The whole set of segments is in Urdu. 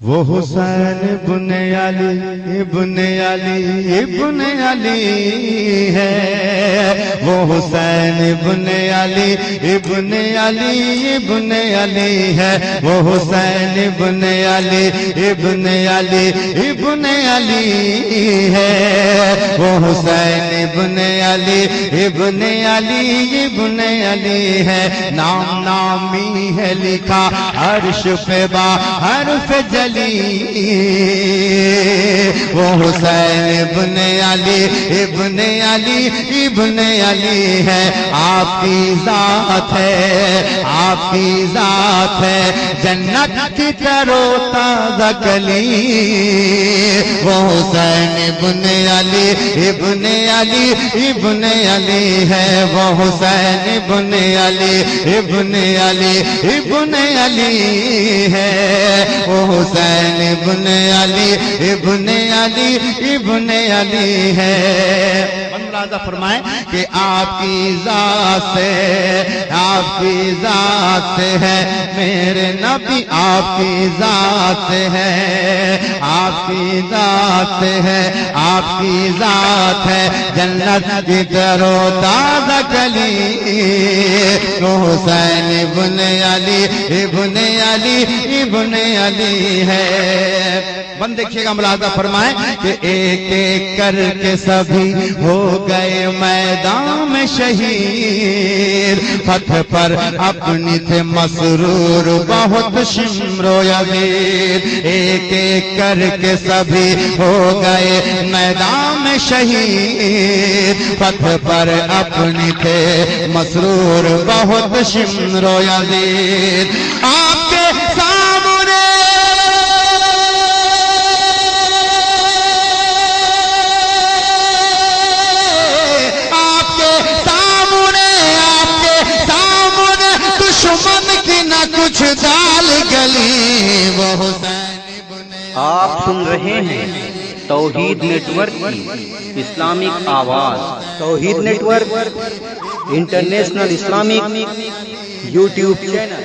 وہ حسین ابن علی ابن علی ابن علی ہے، وہ حسین ابن علی ابن علی ابن علی ہے، وہ حسین ابن علی ابن علی ابن علی ہے، وہ حسین ابن علی ابن علی ابن علی ہے، نام نامی ہے لکھا عرش پہ با حرف جلی، وہ حسین ابن علی ابن علی ابن علی ہے، آپ کی ذات ہے، آپ کی ذات ہے جنت کی ترو تازہ کلی، وہ حسین ابن علی ابن علی ابن علی ہے، وہ حسین ابن علی ابن علی ابن علی ہے، وہ حسین ابن علی ابن علی ابن علی ہے۔ ملاحظہ فرمائیں کہ آپ کی ذات سے، آپ کی ذات سے ہے میرے نبی، آپ کی ذات سے ہے، آپ کی ذات سے ہے، آپ کی ذات ہے جنت کی ترو تازہ کلی، وہ حسین ابن علی ابن علی ابن علی ہے۔ بند دیکھیے گا، ملاحظہ فرمائیں کہ ایک ایک کر کے سبھی ہو گئے میدان میں شہید، فتح پر اپنی تھے مسرور بہت شمر و یزید، ایک ایک کر کے سبھی ہو گئے میدان میں شہید، فتح پر اپنی تھے مسرور بہت شمر و یزید، آپ کے سامنے کچھ دال گلی، وہ حسین۔ آپ سن رہے ہیں توحید نیٹ ورک کی اسلامک آواز، Tawheed network international Islamic YouTube channel.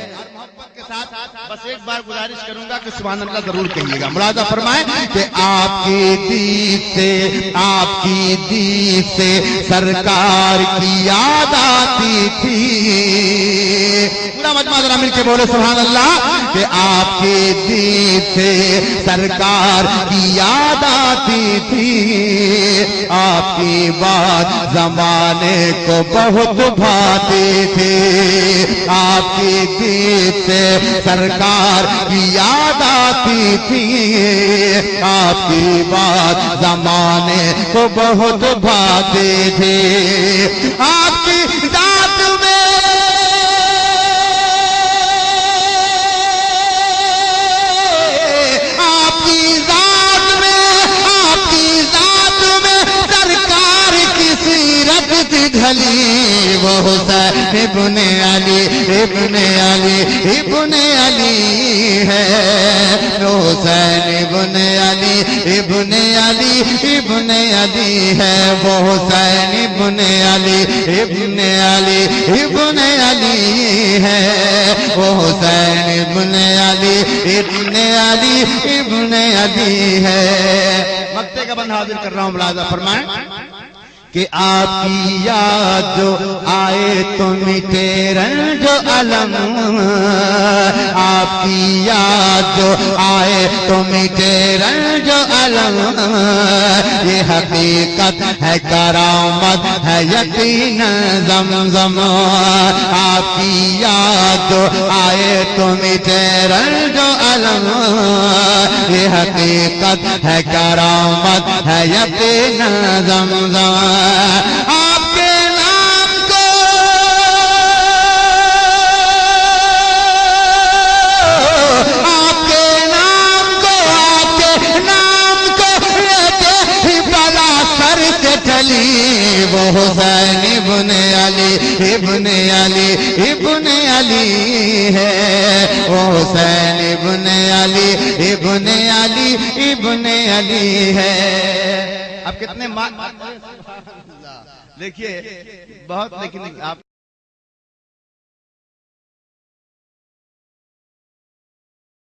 بس ایک بار گزارش کروں گا کہ سبحان اللہ ضرور کہیے گا، ملاحظہ فرمائیں کہ آپ کی دید سے، آپ کی دید سے سرکار کی یاد آتی تھی، پورا مجمع ذرا مل کے بولے سبحان اللہ، کہ آپ کی دید سے سرکار کی یاد آتی تھی، آپ کی بات زمانے کو بہت بھاتی تھی، آپ کی دید سے سرکار کی یاد آتی تھی، آپ کی بات زمانے کو بہت بھاتی تھی، آپ کی ذات میں ڈھلی، وہ حسین ابن علی ابن علی ابن علی ہے، وہ حسین ابن علی ابن علی ابن علی ہے، وہ حسین ابن علی ابن علی ابن علی ہے، وہ حسین ابن علی ابن علی ابن علی ہے۔ مقطع کا بند حاضر کر رہا ہوں، ملاحظہ فرمائیں کہ آپ کی یاد جو آئے تو مٹے رنج و الم، آپ کی یاد جو آئے تو مٹے رنج و الم، یہ حقیقت ہے کرامت ہے یقین زمزم، آپ کی یاد جو آئے تو مٹے رنج و الم، یہ حقیقت ہے کرامت ہے یقین زمزم، آپ کے نام کو آپ کے نام کو آپ کے نام کو لیتے ہی بلا سر سے چلی، وہ حسین ابن علی ابن علی ابن علی ہے، وہ حسین ابن علی ابن علی ابن علی ہے۔ اب کتنے دیکھیے بہت، لیکن آپ